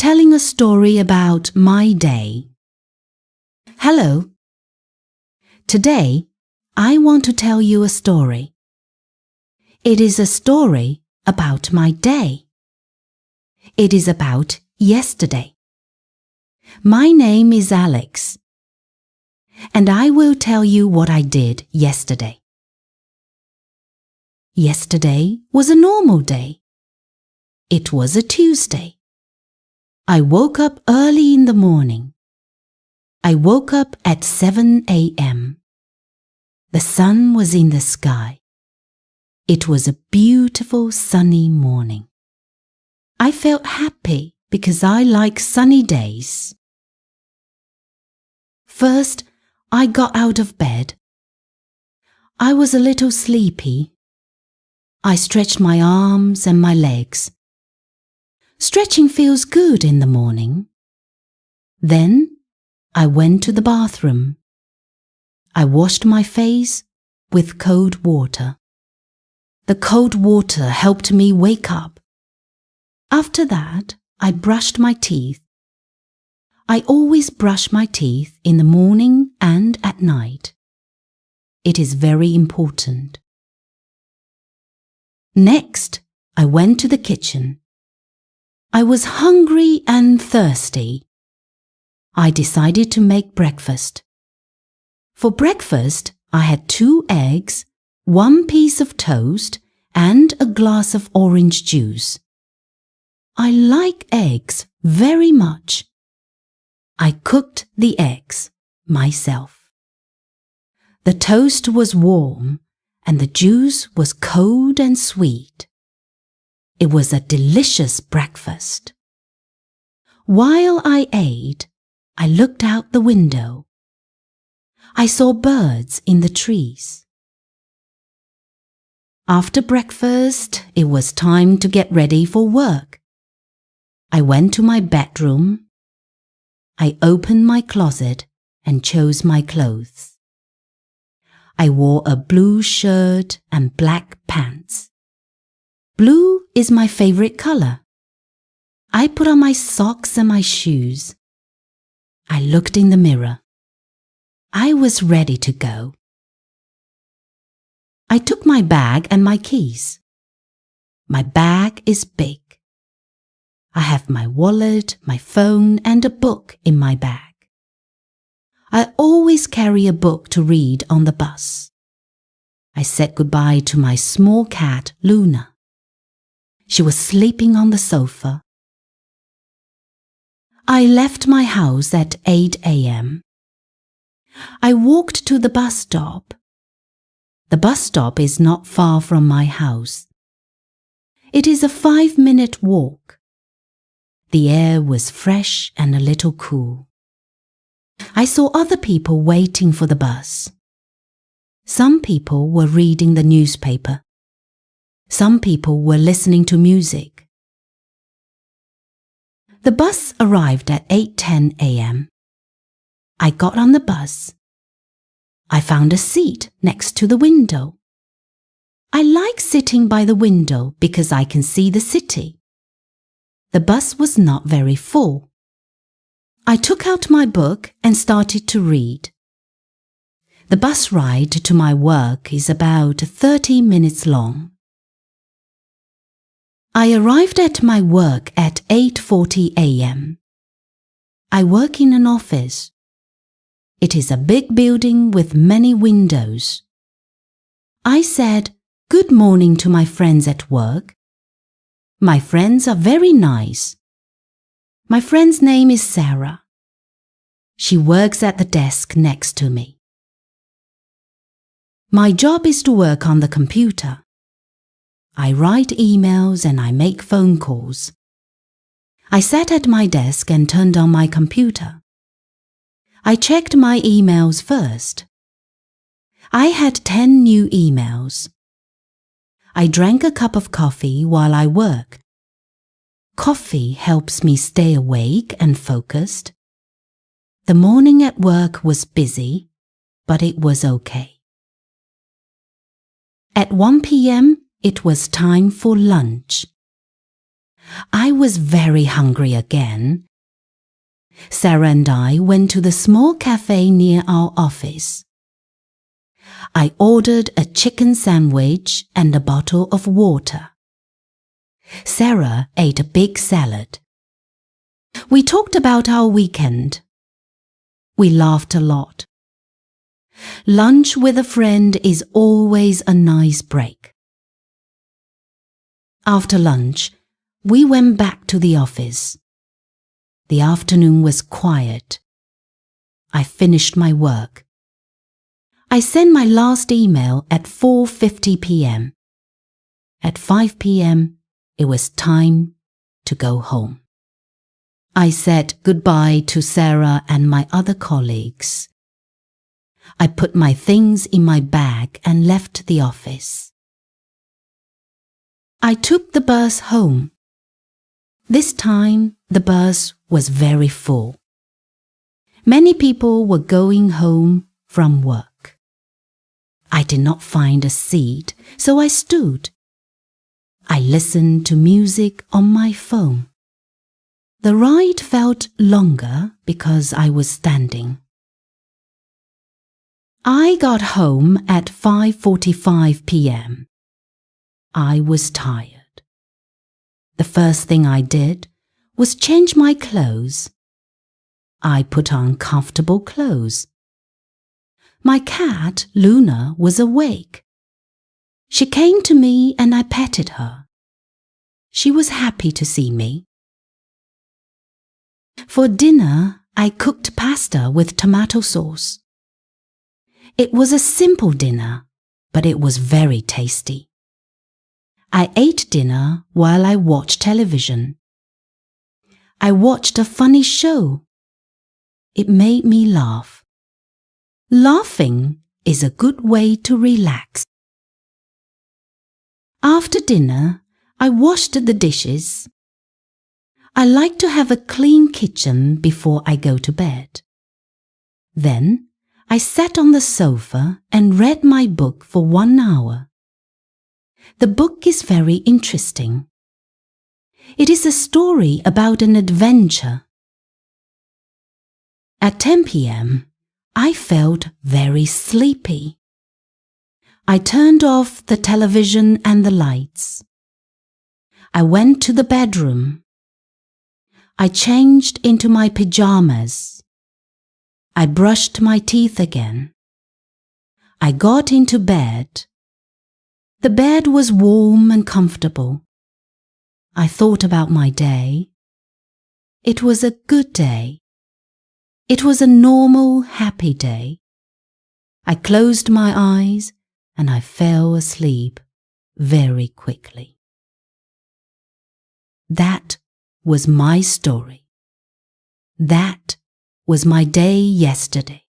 telling a story about my day. Hello. Today, I want to tell you a story. It is a story about my day. It is about yesterday. My name is Alex, and I will tell you what I did yesterday. Yesterday was a normal day. It was a Tuesday. I woke up early in the morning. I woke up at 7 a.m. The sun was in the sky. It was a beautiful sunny morning. I felt happy because I like sunny days. First, I got out of bed. I was a little sleepy. I stretched my arms and my legs. Stretching feels good in the morning. Then I went to the bathroom. I washed my face with cold water. The cold water helped me wake up. After that, I brushed my teeth. I always brush my teeth in the morning and at night. It is very important. Next, I went to the kitchen. I was hungry and thirsty. I decided to make breakfast. For breakfast, I had 2 eggs, 1 piece of toast, and a glass of orange juice. I like eggs very much. I cooked the eggs myself. The toast was warm and the juice was cold and sweet. It was a delicious breakfast. While I ate, I looked out the window. I saw birds in the trees. After breakfast, it was time to get ready for work. I went to my bedroom. I opened my closet and chose my clothes. I wore a blue shirt and black pants. Blue is my favorite color. I put on my socks and my shoes. I looked in the mirror. I was ready to go. I took my bag and my keys. My bag is big. I have my wallet, my phone, and a book in my bag. I always carry a book to read on the bus. I said goodbye to my small cat, Luna. She was sleeping on the sofa. I left my house at 8 a.m. I walked to the bus stop. The bus stop is not far from my house. It is a 5-minute walk. The air was fresh and a little cool. I saw other people waiting for the bus. Some people were reading the newspaper. Some people were listening to music. The bus arrived at 8:10 a.m. I got on the bus. I found a seat next to the window. I like sitting by the window because I can see the city. The bus was not very full. I took out my book and started to read. The bus ride to my work is about 30 minutes long. I arrived at my work at 8:40 a.m. I work in an office. It is a big building with many windows. I said good morning to my friends at work. My friends are very nice. My friend's name is Sarah. She works at the desk next to me. My job is to work on the computer. I write emails and I make phone calls. I sat at my desk and turned on my computer. I checked my emails first. I had 10 new emails. I drank a cup of coffee while I work. Coffee helps me stay awake and focused. The morning at work was busy, but it was okay. At 1 p.m., it was time for lunch. I was very hungry again. Sarah and I went to the small cafe near our office. I ordered a chicken sandwich and a bottle of water. Sarah ate a big salad. We talked about our weekend. We laughed a lot. Lunch with a friend is always a nice break. After lunch, we went back to the office. The afternoon was quiet. I finished my work. I sent my last email at 4:50 p.m. At 5 p.m., it was time to go home. I said goodbye to Sarah and my other colleagues. I put my things in my bag and left the office. I took the bus home. This time, the bus was very full. Many people were going home from work. I did not find a seat, so I stood. I listened to music on my phone. The ride felt longer because I was standing. I got home at 5:45 p.m. I was tired. The first thing I did was change my clothes. I put on comfortable clothes. My cat, Luna, was awake. She came to me and I petted her. She was happy to see me. For dinner, I cooked pasta with tomato sauce. It was a simple dinner, but it was very tasty. I ate dinner while I watched television. I watched a funny show. It made me laugh. Laughing is a good way to relax. After dinner, I washed the dishes. I like to have a clean kitchen before I go to bed. Then, I sat on the sofa and read my book for 1 hour. The book is very interesting. It is a story about an adventure. At 10 p.m., I felt very sleepy. I turned off the television and the lights. I went to the bedroom. I changed into my pajamas. I brushed my teeth again. I got into bed. The bed was warm and comfortable. I thought about my day. It was a good day. It was a normal, happy day. I closed my eyes and I fell asleep very quickly. That was my story. That was my day yesterday.